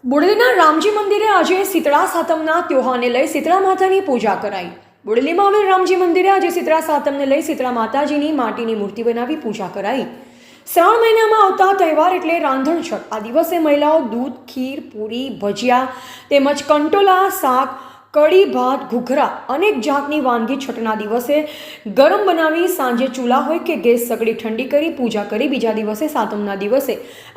બોડેલીના રામજી મંદિરે આજે શીતળા સાતમના ત્યોહારને લઈ શીતળા માતાની પૂજા કરાઈ। બોડેલીમાં આવેલ રામજી મંદિરે આજે શીતળા સાતમને લઈ શીતળા માતાજીની માટીની મૂર્તિ બનાવી પૂજા કરાઈ। શ્રાવણ મહિનામાં આવતા તહેવાર એટલે રાંધણછઠ। આ દિવસે મહિલાઓ દૂધ, ખીર, પૂરી, ભજીયા તેમજ કંટોલા, શાક, કઢી, ભાત, ઘૂઘરા અનેક જાતની વાનગી છઠના દિવસે ગરમ બનાવી સાંજે ચૂલા હોય કે ગેસ સગડી ઠંડી કરી પૂજા કરી બીજા દિવસે સાતમના દિવસે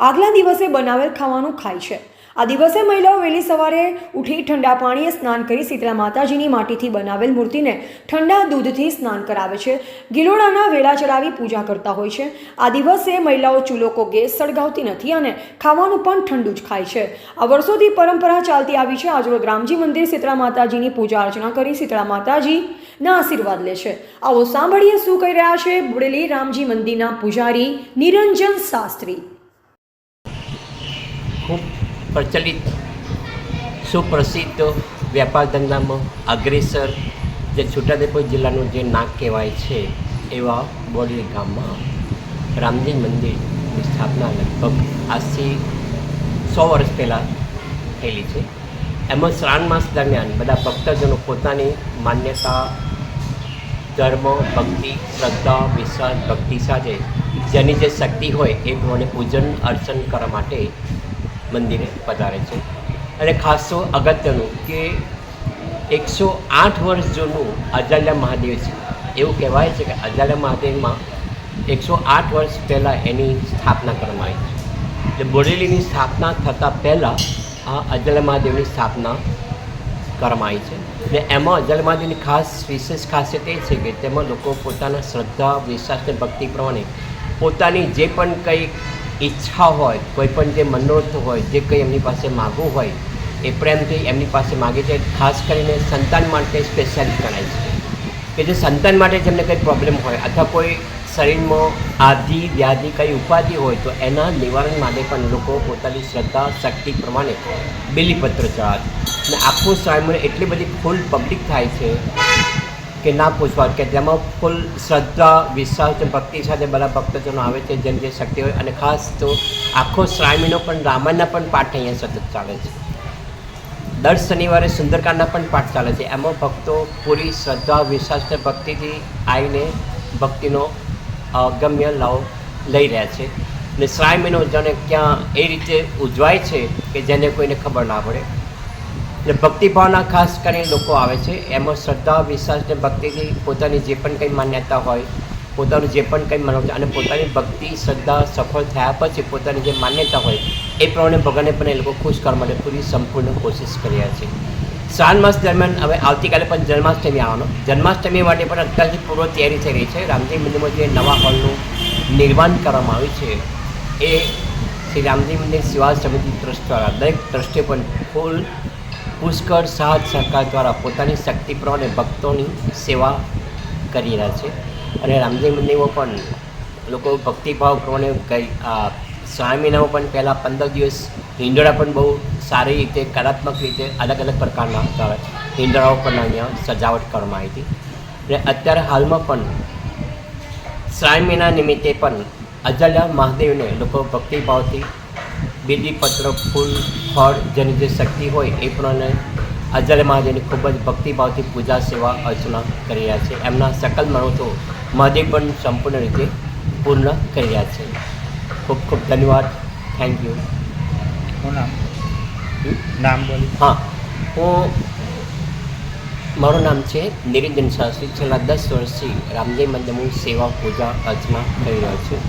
આગલા દિવસે બનાવેલ ખાવાનું ખાય છે। આ દિવસે મહિલાઓ વહેલી સવારે ઉઠી ઠંડા પાણીએ સ્નાન કરી શીતળા માતાજીની માટીથી બનાવેલ મૂર્તિને ઠંડા દૂધથી સ્નાન કરાવે છે। ગિલોડાના વેલા ચડાવી પૂજા કરતા હોય છે। આ દિવસે મહિલાઓ ચૂલો કે ગેસ સળગાવતી નથી અને ખાવાનું પણ ઠંડુ જ ખાય છે। આ વર્ષોથી પરંપરા ચાલતી આવી છે। આજરોજ રામજી મંદિર શીતળા માતાજીની પૂજા અર્ચના કરી શીતળા માતાજીના આશીર્વાદ લે છે। આવો સાંભળીએ શું કહી રહ્યા છે બોડેલી રામજી મંદિરના પૂજારી નિરંજન શાસ્ત્રી। प्रचलित सुप्रसिद्ध व्यापार धंधा में अग्रेसर जे छोटाउदेपुर जिला जे नाक कहवाय छे एवा बोडેલી गाम में रामजी मंदिर की स्थापना लगभग आज से 100 वर्ष पहला थयेली है। एम श्रावण मास दरमियान बधा भक्तजनों पोतानी मान्यता, धर्म, भक्ति, श्रद्धा, विश्वास, भक्ति साथे जेनी जे शक्ति होय ए प्रमाणे पूजन अर्चन करवा माटे मंदिरे पधारे छे। अने खास तो अगत्यनुं के 108 वर्ष जूनू अजाल्या महादेव छे। एवुं कहेवाय छे के अजाल्या महादेव में 108 वर्ष पहला एनी स्थापना करवामां आवी छे। એટલે બોડેલીની સ્થાપના થતાં પહેલાં આ અજાल्या મહાદેવની સ્થાપના કરવામાં આવી છે। ને એમાં અજાल्या મહાદેવની ખાસ વિશેષ ખાસિયત એ છે કે તેમાં લોકો પોતાના શ્રદ્ધા, વિશ્વાસ અને ભક્તિ પ્રમાણે પોતાની જે પણ કંઈ ઈચ્છા હોય, कोईपण जे मनोरथ होय, जे कंई एमनी पासे मागवुं होय ए प्रेमथी एमनी पासे मागे छे। खास करीने संतान माटे स्पेशल गणाय छे के जे संतान माटे जेमने कंई प्रॉब्लम होय अथवा कोई शरीरमां आदि व्याधि कंई उपाधि होय तो एना निवारण माटे पण लोको पोतानी श्रद्धा शक्ति प्रमाणे बेलीपत्र चढ़ावे। ने आखुं श्रावण एटली बधी फूल पब्लिक थाय छे કે ના પૂછવા કે જેમાં ફૂલ શ્રદ્ધા, વિશ્વાસ અને ભક્તિ સાથે બધા ભક્તજનો આવે છે જેમ જે શક્તિ હોય। અને ખાસ તો આખો શ્રાવણ મહિનો પણ રામાયણના પણ પાઠ અહીંયા સતત ચાલે છે। દર શનિવારે સુંદરકાંડના પણ પાઠ ચાલે છે। એમાં ભક્તો પૂરી શ્રદ્ધા, વિશ્વાસ અને ભક્તિથી આવીને ભક્તિનો અગમ્ય લાભ લઈ રહ્યા છે। અને શ્રાવણ મહિનો જાણે ક્યાં એ રીતે ઉજવાય છે કે જેને કોઈને ખબર ના પડે। એટલે ભક્તિભાવના ખાસ કરીને લોકો આવે છે। એમાં શ્રદ્ધા, વિશ્વાસ અને ભક્તિથી પોતાની જે પણ કંઈ માન્યતા હોય, પોતાનું જે પણ કંઈ માનવું અને પોતાની ભક્તિ શ્રદ્ધા સફળ થયા પછી પોતાની જે માન્યતા હોય એ પ્રમાણે ભગવાનને પણ એ લોકો ખુશ કરવા માટે પૂરી સંપૂર્ણ કોશિશ કરી રહ્યા છે। શ્રાવણ માસ દરમિયાન હવે આવતીકાલે પણ જન્માષ્ટમી આવવાનો। જન્માષ્ટમી માટે પણ અત્યારથી પૂર્વ તૈયારી થઈ રહી છે। રામજી મંદિરમાં જે નવા હોલનું નિર્માણ કરવામાં આવ્યું છે એ શ્રી રામજી મંદિર સેવા સમિતિ ટ્રસ્ટ દ્વારા દરેક ટ્રસ્ટે પણ ફૂલ પુષ્કળ સાથ સહકાર દ્વારા પોતાની શક્તિ પ્રમાણે ભક્તોની સેવા કરી રહ્યા છે। અને રામજી મંદિરમાં પણ લોકો ભક્તિભાવ પ્રમાણે શ્રાવણ મહિનામાં પણ પહેલાં 15 દિવસ હિંડોળા પણ બહુ સારી રીતે કલાત્મક રીતે અલગ અલગ પ્રકારના હિંડોળાઓ પણ અહીંયા સજાવટ કરવામાં આવી હતી। અને અત્યારે હાલમાં પણ શ્રાવણ મહિના નિમિત્તે પણ અજાल्या મહાદેવને લોકો ભક્તિભાવથી बेदीपत्र, फूल, फल जेनी जे शक्ति होय ए प्रमाणे अजाल्या महादेवनी खूब ज भक्तिभावथी पूजा सेवा अर्चना करी रह्या छे। एमना सकल मनोरथो महादेव पण संपूर्ण रीते पूर्ण करी रह्या छे। खूब खूब धन्यवाद। Thank you. नाम बोली। हाँ, हूँ मारू नाम है निरंजन शास्त्री। छेल्ला 10 वर्षथी रामजी मंदिर में सेवा पूजा अर्चना करी रह्यो छुं।